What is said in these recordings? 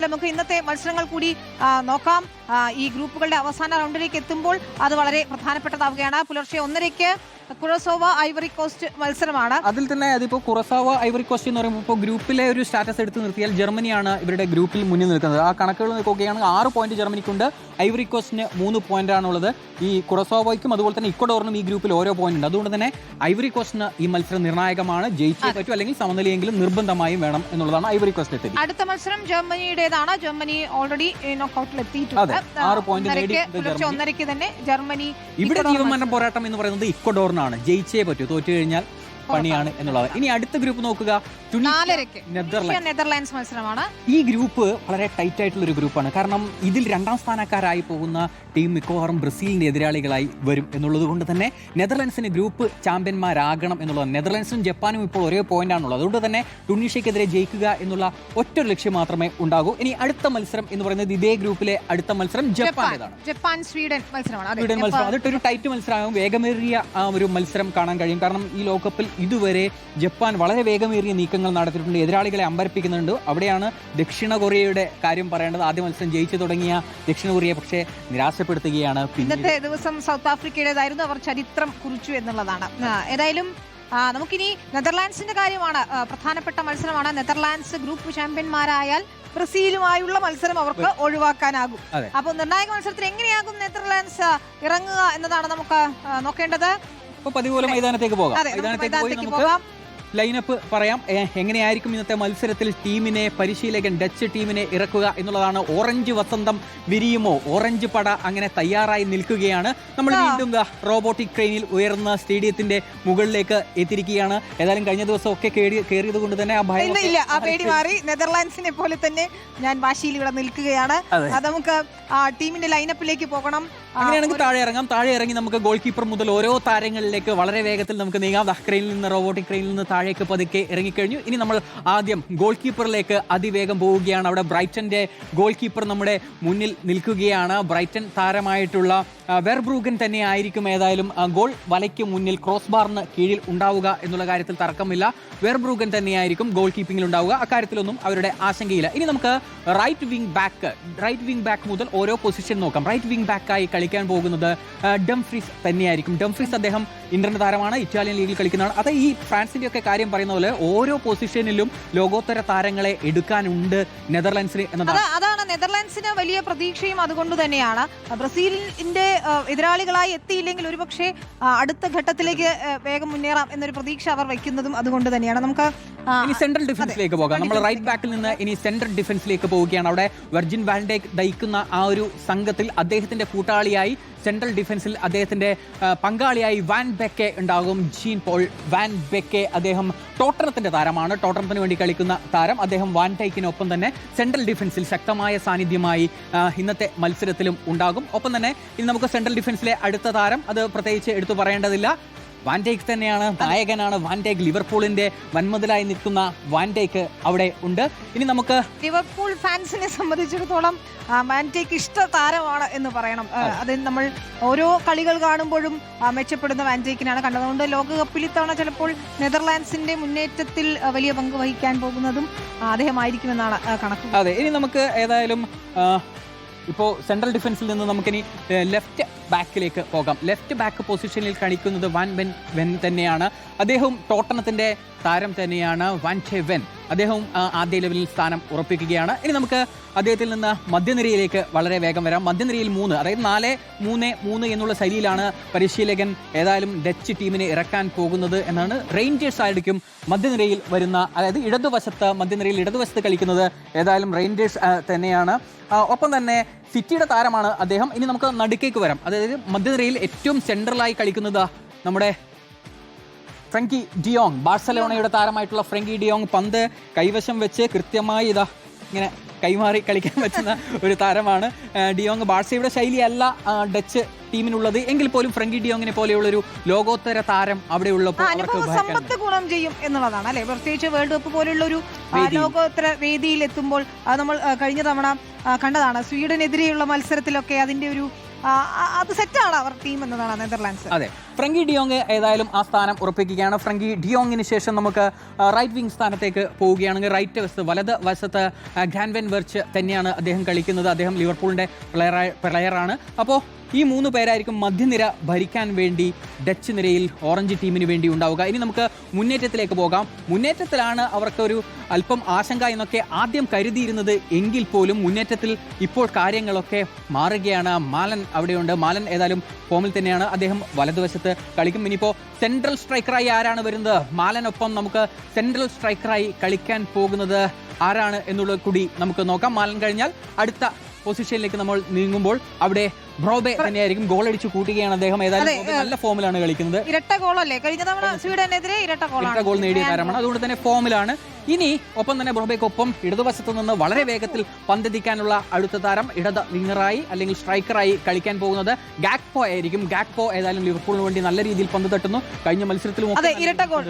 നമുക്ക് ഇന്നത്തെ മത്സരങ്ങൾ കൂടി നോക്കാം. ഈ ഗ്രൂപ്പുകളുടെ അവസാന റൗണ്ടിലേക്ക് എത്തുമ്പോൾ അത് വളരെ പ്രധാനപ്പെട്ടതാവുകയാണ്. പുലർച്ചെ 1:30 കുറസോവ ഐവറി കോസ്റ്റ് മത്സരമാണ്. അതിൽ തന്നെ അതിപ്പോൾ കുറസോവ ഐവറി കോസ്റ്റ് എന്ന് പറയുമ്പോൾ ഇപ്പോൾ ഗ്രൂപ്പിലെ ഒരു സ്റ്റാറ്റസ് എടുത്ത് നിർത്തിയാൽ ജർമ്മനിയാണ് ഇവരുടെ ഗ്രൂപ്പിൽ മുന്നിൽ നിൽക്കുന്നത്. ആ കണക്കുകൾ നോക്കുകയാണെങ്കിൽ 6 പോയിന്റ് ജർമ്മനിക്കുണ്ട്, ഐവറി കോസ്റ്റിന് 3 പോയിന്റാണുള്ളത്. ഈ കുറസോവയ്ക്കും അതുപോലെ തന്നെ ഇക്വഡോറിനും ഈ ഗ്രൂപ്പിൽ ഓരോ പോയിന്റ് ഉണ്ട്. അതുകൊണ്ട് തന്നെ ഐവറി കോസ്റ്റിന് ഈ മത്സരം നിർണായകമാണ്. ജയിച്ചേ പറ്റൂ, അല്ലെങ്കിൽ സമനിലയെങ്കിലും നിർബന്ധമായും വേണം എന്നുള്ളതാണ് ഐവറി കോസ്റ്റ് എത്തി. അടുത്ത മത്സരം ജർമ്മനിയുടേതാണ്. ജർമ്മനി ഓൾറെഡി നോക്കൌട്ടിൽ എത്തിയിട്ടുണ്ട്. 6 പോയിന്റ് നേടി 1:30 തന്നെ ജർമ്മനി. ഇവിടെ ജീവമരണ പോരാട്ടം എന്ന് പറയുന്നത് ഇക്വഡോറിനാണ്. ജയിച്ചേ പറ്റൂ, തോറ്റു കഴിഞ്ഞാൽ പണിയാണ് എന്നുള്ളത്. ഇനി അടുത്ത ഗ്രൂപ്പ് നോക്കുക, നെതർലാൻഡ്സ് മത്സരമാണ്. ഈ ഗ്രൂപ്പ് വളരെ ടൈറ്റ് ആയിട്ടുള്ള ഒരു ഗ്രൂപ്പാണ്. കാരണം ഇതിൽ 2ാം സ്ഥാനക്കാരായി പോകുന്ന ടീം മിക്കവാറും ബ്രസീലിന്റെ എതിരാളികളായി വരും എന്നുള്ളത് കൊണ്ട് തന്നെ നെതർലാൻഡ്സിന് ഗ്രൂപ്പ് ചാമ്പ്യന്മാരാകണം എന്നുള്ളതാണ്. നെതർലാൻഡ്സും ജപ്പാനും ഇപ്പോൾ ഒരേ പോയിന്റ് ആണുള്ളത്. അതുകൊണ്ട് തന്നെ ടുണീഷ്യക്കെതിരെ ജയിക്കുക എന്നുള്ള ഒറ്റ ലക്ഷ്യം മാത്രമേ ഉണ്ടാകൂ. ഇനി അടുത്ത മത്സരം എന്ന് പറയുന്നത് ഇതേ ഗ്രൂപ്പിലെ അടുത്ത മത്സരം ജപ്പാന്റേതാണ്. ജപ്പാൻ സ്വീഡൻ മത്സരമാണ്. സ്വീഡൻ മത്സരം അതിട്ടൊരു ടൈറ്റ് മത്സരമാകും. വേഗമേറിയ ഒരു മത്സരം കാണാൻ കഴിയും. കാരണം ഈ ലോകകപ്പിൽ ഇതുവരെ ജപ്പാൻ വളരെ വേഗമേറിയ നീക്കങ്ങൾ നടത്തിയിട്ടുണ്ട്, എതിരാളികളെ അമ്പരപ്പിക്കുന്നുണ്ട്. അവിടെയാണ് ദക്ഷിണ കൊറിയയുടെ കാര്യം പറയേണ്ടത്. ആദ്യ മത്സരം ജയിച്ചു തുടങ്ങിയ ദക്ഷിണ കൊറിയ പക്ഷേ നിരാശപ്പെടുത്തുകയാണ്. ഇന്നത്തെ ദിവസം സൗത്ത് ആഫ്രിക്കയുടേതായിരുന്നു, അവർ ചരിത്രം കുറിച്ചു എന്നുള്ളതാണ്. ഏതായാലും നമുക്കിനി നെതർലാൻഡ്സിന്റെ കാര്യമാണ് പ്രധാനപ്പെട്ട മത്സരമാണ്. നെതർലാൻഡ്സ് ഗ്രൂപ്പ് ചാമ്പ്യന്മാരായാൽ ബ്രസീലുമായുള്ള മത്സരം അവർക്ക് ഒഴിവാക്കാനാകും. അപ്പോൾ നിർണായക മത്സരത്തിൽ എങ്ങനെയാകും നെതർലാൻഡ്സ് ഇറങ്ങുക എന്നതാണ് നമുക്ക് നോക്കേണ്ടത്. പതിപോലെ മൈതാനത്തേക്ക് പോകാം. ലൈനപ്പ് പറയാം. എങ്ങനെയായിരിക്കും ഇന്നത്തെ മത്സരത്തിൽ ടീമിനെ പരിശീലകൻ ഡച്ച് ടീമിനെ ഇറക്കുക എന്നുള്ളതാണ്. ഓറഞ്ച് വസന്തം വിരിയുമോ, ഓറഞ്ച് പട അങ്ങനെ തയ്യാറായി നിൽക്കുകയാണ്. നമ്മൾ വീണ്ടും റോബോട്ടിക് ട്രെയിനിൽ ഉയർന്ന സ്റ്റേഡിയത്തിന്റെ മുകളിലേക്ക് എത്തിയിരിക്കുകയാണ്. ഏതായാലും കഴിഞ്ഞ ദിവസം ഒക്കെ കയറിയത് കൊണ്ട് തന്നെ ആ പേടി മാറി. നെതർലാൻഡ്സിനെ പോലെ തന്നെ ഞാൻ വാശിയിൽ ഇവിടെ നിൽക്കുകയാണ്. നമുക്ക് ടീമിന്റെ ലൈനപ്പിലേക്ക് പോകണം. അങ്ങനെയാണെങ്കിൽ താഴെ ഇറങ്ങി നമുക്ക് ഗോൾ കീപ്പർ മുതൽ ഓരോ താരങ്ങളിലേക്ക് വളരെ വേഗത്തിൽ നമുക്ക് നീങ്ങാം. ക്രെയിനിൽ നിന്ന് റോബോട്ടിക് ക്രെയിനിൽ നിന്ന് താഴേക്ക് പതുക്കെ ഇറങ്ങിക്കഴിഞ്ഞു. ഇനി നമ്മൾ ആദ്യം ഗോൾ കീപ്പറിലേക്ക് അതിവേഗം പോവുകയാണ്. അവിടെ ബ്രൈറ്റന്റെ ഗോൾ കീപ്പർ നമ്മുടെ മുന്നിൽ നിൽക്കുകയാണ്. ബ്രൈറ്റൻ താരമായിട്ടുള്ള വെർബ്രൂഗൻ തന്നെ ആയിരിക്കും ഏതായാലും ഗോൾ വലയ്ക്ക് മുന്നിൽ ക്രോസ് ബാറിന് കീഴിൽ ഉണ്ടാവുക എന്നുള്ള കാര്യത്തിൽ തർക്കമില്ല. വെർബ്രൂഗൻ തന്നെയായിരിക്കും ഗോൾ കീപ്പിംഗിൽ ഉണ്ടാവുക. അക്കാര്യത്തിലൊന്നും അവരുടെ ആശങ്കയില്ല. ഇനി നമുക്ക് റൈറ്റ് വിംഗ് ബാക്ക് മുതൽ ഓരോ പൊസിഷൻ നോക്കാം. റൈറ്റ് വിംഗ് ബാക്കായി കളിക്കാൻ പോകുന്നത് ഡംഫ്രീസ് തന്നെയായിരിക്കും. ഡംഫ്രീസ് അദ്ദേഹം ഇംഗ്ലണ്ട് താരമാണ്, ഇറ്റാലിയൻ ലീഗിൽ കളിക്കുന്നതാണ്. അത് ഈ ഫ്രാൻസിന്റെ ഒക്കെ കാര്യം പറയുന്ന പോലെ ഓരോ പൊസിഷനിലും ലോകോത്തര താരങ്ങളെ എടുക്കാനുണ്ട് നെതർലാൻഡ്സിന് എന്നതാണ്. അതാണ് നെതർലാൻഡ്സിന് വലിയ പ്രതീക്ഷയും അതുകൊണ്ട് തന്നെയാണ്. ബ്രസീലിന്റെ എതിരാളികളായി എത്തിയില്ലെങ്കിൽ ഒരുപക്ഷെ അടുത്ത ഘട്ടത്തിലേക്ക് വേഗം മുന്നേറാം എന്നൊരു പ്രതീക്ഷ അവർ വയ്ക്കുന്നതും അതുകൊണ്ട് തന്നെയാണ്. നമുക്ക് ഇനി സെൻട്രൽ ഡിഫൻസിലേക്ക് പോകാം. നമ്മൾ റൈറ്റ് ബാക്കിൽ നിന്ന് ഇനി സെൻട്രൽ ഡിഫൻസിലേക്ക് പോവുകയാണ്. അവിടെ വെർജിൻ വാൻ ഡൈക്ക് നയിക്കുന്ന ആ ഒരു സംഘത്തിൽ അദ്ദേഹത്തിന്റെ കൂട്ടാളിയായി സെൻട്രൽ ഡിഫൻസിൽ അദ്ദേഹത്തിന്റെ പങ്കാളിയായി വാൻ ബെക്കെ ഉണ്ടാകും. Jean Paul van Bekke. അദ്ദേഹം ടോട്ടനത്തിന്റെ താരമാണ്, ടോട്ടനത്തിന് വേണ്ടി കളിക്കുന്ന താരം. അദ്ദേഹം വാൻ ഡൈക്കിനൊപ്പം തന്നെ സെൻട്രൽ ഡിഫൻസിൽ ശക്തമായ സാന്നിധ്യമായി ഇന്നത്തെ മത്സരത്തിലും ഉണ്ടാകും. ഒപ്പം തന്നെ ഇനി നമുക്ക് സെൻട്രൽ ഡിഫൻസിലെ അടുത്ത താരം, അത് പ്രത്യേകിച്ച് എടുത്തു പറയേണ്ടതില്ല, വാൻ ഡൈക്ക് തന്നെയാണ്. നായകനാണ് വാൻ ഡൈക്ക്. ലിവർപൂളിന്റെ വൻമതിലായി നിൽക്കുന്ന വാൻ ഡൈക്ക് അവിടെ ഉണ്ട്. ഇനി നമുക്ക് ലിവർപൂൾ ഫാൻസിനെ സംബന്ധിച്ചിടത്തോളം വാൻ ഡൈക്ക് ഇഷ്ട താരമാണ് എന്ന് പറയണം. അത് നമ്മൾ ഓരോ കളികൾ കാണുമ്പോഴും മെച്ചപ്പെടുന്ന വാൻ ഡൈക്കിനാണ് കണ്ടത്. അതുകൊണ്ട് ലോകകപ്പിൽ ഇത്തവണ ചിലപ്പോൾ നെതർലാൻഡ്സിന്റെ മുന്നേറ്റത്തിൽ വലിയ പങ്ക് വഹിക്കാൻ പോകുന്നതും അദ്ദേഹമായിരിക്കുമെന്നാണ് കണക്ക്. അതെ, ഇനി നമുക്ക് ഏതായാലും ഇപ്പോൾ സെൻട്രൽ ഡിഫൻസിൽ നിന്ന് നമുക്കിനി ലെഫ്റ്റ് ബാക്കിലേക്ക് പോകാം. ലെഫ്റ്റ് ബാക്ക് പൊസിഷനിൽ കളിക്കുന്നത് വാൻ വെൻ തന്നെയാണ്. അദ്ദേഹം ടോട്ടനത്തിന്റെ താരം തന്നെയാണ്. വാൻ ടെ വെൻ അദ്ദേഹം ആദ്യ ലെവലിൽ സ്ഥാനം ഉറപ്പിക്കുകയാണ്. ഇനി നമുക്ക് അദ്ദേഹത്തിൽ നിന്ന് മധ്യനിരയിലേക്ക് വളരെ വേഗം വരാം. മധ്യനിരയിൽ 3, അതായത് 4-3-3 എന്നുള്ള ശൈലിയിലാണ് പരിശീലകൻ ഏതായാലും ഡച്ച് ടീമിനെ ഇറക്കാൻ പോകുന്നത് എന്നാണ്. റേഞ്ചേഴ്സ് ആയിരിക്കും മധ്യനിരയിൽ വരുന്ന, അതായത് മധ്യനിരയിൽ ഇടതുവശത്ത് കളിക്കുന്നത് ഏതായാലും റേഞ്ചേഴ്സ് തന്നെയാണ്. ഒപ്പം തന്നെ സിറ്റിയുടെ താരമാണ് അദ്ദേഹം. ഇനി നമുക്ക് നടുക്കേക്ക് വരാം. അതായത് മധ്യനിരയിൽ ഏറ്റവും സെൻട്രലായി കളിക്കുന്നത് നമ്മുടെ ഫ്രങ്കി ഡിയോങ്, ബാഴ്സലോണയുടെ താരമായിട്ടുള്ള ഫ്രങ്കി ഡിയോങ്. പന്ത് കൈവശം വെച്ച് കൃത്യമായി ഇങ്ങനെ കൈമാറി കളിക്കാൻ പറ്റുന്ന ഒരു താരമാണ് ഡിയോങ്. ബാഴ്സയുടെ ശൈലിയല്ല ഡച്ച് ടീമിനുള്ളത് എങ്കിൽ പോലും ഫ്രങ്കി ഡിയോങ്ങിനെ പോലെയുള്ളൊരു ലോകോത്തര താരം അവിടെ ഉള്ളപ്പോൾ സമ്പത്ത് ഗുണം ചെയ്യും എന്നുള്ളതാണ് അല്ലെ. പ്രത്യേകിച്ച് വേൾഡ് കപ്പ് പോലുള്ള ഒരു ലോകോത്തര വേദിയിൽ എത്തുമ്പോൾ നമ്മൾ കഴിഞ്ഞ തവണ കണ്ടതാണ്. സ്വീഡനെതിരെയുള്ള മത്സരത്തിലൊക്കെ അതിന്റെ ഒരു അത് സെറ്റാണ് അവർ ടീം എന്നതാണ് നെതർലാൻഡ്സ്. അതെ, ഫ്രങ്കി ഡിയോങ് ഏതായാലും ആ സ്ഥാനം ഉറപ്പിക്കുകയാണ്. ഫ്രങ്കി ഡിയോങ്ങിന് ശേഷം നമുക്ക് റൈറ്റ് വിങ് സ്ഥാനത്തേക്ക് പോവുകയാണെങ്കിൽ റൈറ്റ് വലത് വശത്ത് ഗ്രാൻവെൻ വെർച്ച് തന്നെയാണ് അദ്ദേഹം കളിക്കുന്നത്. അദ്ദേഹം ലിവർപൂളിൻ്റെ പ്ലെയറാണ്. അപ്പോൾ ഈ 3 പേരായിരിക്കും മധ്യനിര ഭരിക്കാൻ വേണ്ടി ഡച്ച് നിരയിൽ ഓറഞ്ച് ടീമിന് വേണ്ടി ഉണ്ടാവുക. ഇനി നമുക്ക് മുന്നേറ്റത്തിലേക്ക് പോകാം. മുന്നേറ്റത്തിലാണ് അവർക്കൊരു അല്പം ആശങ്ക എന്നൊക്കെ ആദ്യം കരുതിയിരുന്നത് എങ്കിൽ പോലും മുന്നേറ്റത്തിൽ ഇപ്പോൾ കാര്യങ്ങളൊക്കെ മാറുകയാണ്. മാലൻ അവിടെയുണ്ട്. മാലൻ ഏതായാലും ഫോമിൽ തന്നെയാണ്. അദ്ദേഹം വലതുവശത്ത് കളിക്കും. ഇനിയിപ്പോൾ സെൻട്രൽ സ്ട്രൈക്കറായി ആരാണ് വരുന്നത്? മാലനൊപ്പം നമുക്ക് സെൻട്രൽ സ്ട്രൈക്കറായി കളിക്കാൻ പോകുന്നത് ആരാണ് എന്നുള്ളത് കൂടി നമുക്ക് നോക്കാം. മാലൻ കഴിഞ്ഞാൽ അടുത്ത പൊസിഷനിലേക്ക് നമ്മൾ നീങ്ങുമ്പോൾ അവിടെ ബ്രോബെ തന്നെയായിരിക്കും. ഗോൾ അടിച്ച് കൂട്ടുകയാണ് അദ്ദേഹം. ഏതായാലും നല്ല ഫോമിലാണ് കളിക്കുന്നത്. ഇരട്ട ഗോളല്ലേ കഴിഞ്ഞ തവണ സ്വീഡനെതിരെ ഇരട്ട ഗോൾ നേടിയ താരമാണ്. അതുകൊണ്ട് തന്നെ ഫോമിലാണ്. ഇനി ഒപ്പം തന്നെ ബ്രോബയ്ക്കൊപ്പം ഇടതുവശത്തു നിന്ന് വളരെ വേഗത്തിൽ പന്തെത്തിക്കാനുള്ള അടുത്ത താരം ഇടത് വിങ്ങറായി അല്ലെങ്കിൽ സ്ട്രൈക്കറായി കളിക്കാൻ പോകുന്നത് ഗാക്പോ ആയിരിക്കും. ഗാക്പോ ഏതായാലും ലിവർപൂളിന് വേണ്ടി നല്ല രീതിയിൽ പന്ത് തട്ടുന്നു. കഴിഞ്ഞ മത്സരത്തിലും ഇരട്ട ഗോൾ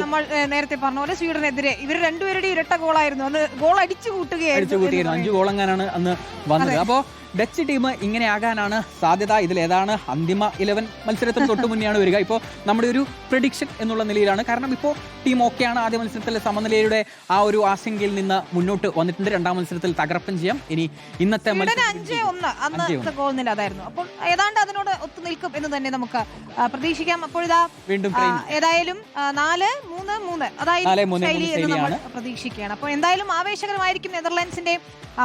നമ്മൾ നേരത്തെ പറഞ്ഞ പോലെ സ്വീഡനെതിരെ ഇവർ രണ്ടുപേരുടെ ഇരട്ട ഗോളായിരുന്നു. അന്ന് ഗോൾ അടിച്ചു കൂട്ടുകയായിരുന്നു. 5 ഗോളങ്ങാനാണ് അന്ന് വന്നത്. അപ്പോൾ ഡച്ച് ടീം ഇങ്ങനെ ആകാനാണ് സാധ്യത. ഇതിലേതാണ് അന്തിമ 11 മത്സരത്തിന് തൊട്ട് മുന്നെയാണ് വരിക. ഇപ്പോൾ നമ്മുടെ ഒരു പ്രഡിക്ഷൻ എന്നുള്ള നിലയിലാണ്. കാരണം ഇപ്പോൾ ടീം ഓക്കെയാണ്. ആദ്യ മത്സരത്തിലെ സമനിലയുടെ ആ ഒരു ആശങ്കയിൽ നിന്ന് മുന്നോട്ട് വന്നിട്ടുണ്ട്. രണ്ടാം മത്സരത്തിൽ തകർപ്പൻ ചെയ്യാം. ഇനി ഇന്നത്തെ 5-1 ഗോൾ നില അതായിരുന്നു. അപ്പോൾ ഏതാണ്ട് അതിനോട് ഒത്തുനിൽക്കും എന്ന് തന്നെ നമുക്ക് പ്രതീക്ഷിക്കാം. അപ്പോൾ ഇതാ വീണ്ടും ഏതായാലും 4-3-3 അതായത് ശൈലി എന്ന് നമ്മൾ പ്രതീക്ഷിക്കുകയാണ്. അപ്പോൾ എന്തായാലും ആവേശകരമായിരിക്കും നെതർലാൻഡ്സിന്റെ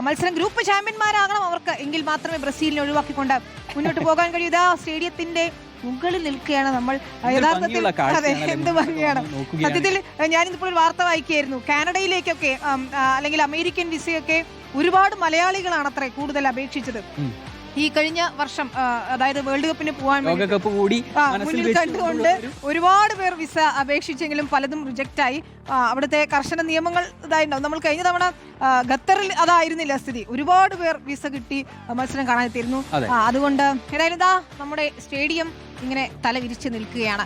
മത്സരം. ഗ്രൂപ്പ് ചാമ്പ്യന്മാരാകണം അവർക്ക്. എങ്കിൽ മാത്രമേ ബ്രസീലിനെ ഒഴിവാക്കിക്കൊണ്ട് മുന്നോട്ട് പോകാൻ കഴിയൂ. ഇതാ സ്റ്റേഡിയത്തിന്റെ മുകളിൽ നിൽക്കുകയാണ് നമ്മൾ. യഥാർത്ഥത്തിൽ അതെ, എന്ത് ഭംഗിയാണ്. സത്യത്തിൽ ഞാനിപ്പോൾ ഒരു വാർത്ത വായിക്കുകയായിരുന്നു. കാനഡയിലേക്കൊക്കെ അല്ലെങ്കിൽ അമേരിക്കൻ വിസയൊക്കെ ഒരുപാട് മലയാളികളാണ് അത്ര കൂടുതൽ അപേക്ഷിച്ചത്. ഈ കഴിഞ്ഞ വർഷം അതായത് വേൾഡ് കപ്പിന് പോകാൻ മുന്നിൽ കണ്ടുകൊണ്ട് ഒരുപാട് പേർ വിസ അപേക്ഷിച്ചെങ്കിലും പലതും റിജക്റ്റ് ആയി. അവിടുത്തെ കർശന നിയമങ്ങൾ ഇതായിട്ടുണ്ടാവും. നമ്മൾ കഴിഞ്ഞ തവണ ഖത്തറിൽ അതായിരുന്നില്ല സ്ഥിതി. ഒരുപാട് പേർ വിസ കിട്ടി മത്സരം കാണാനെത്തിയിരുന്നു. അതുകൊണ്ട് ഏതായാലും ഇതാ നമ്മുടെ സ്റ്റേഡിയം ഇങ്ങനെ തല വിരിച്ച് നിൽക്കുകയാണ്.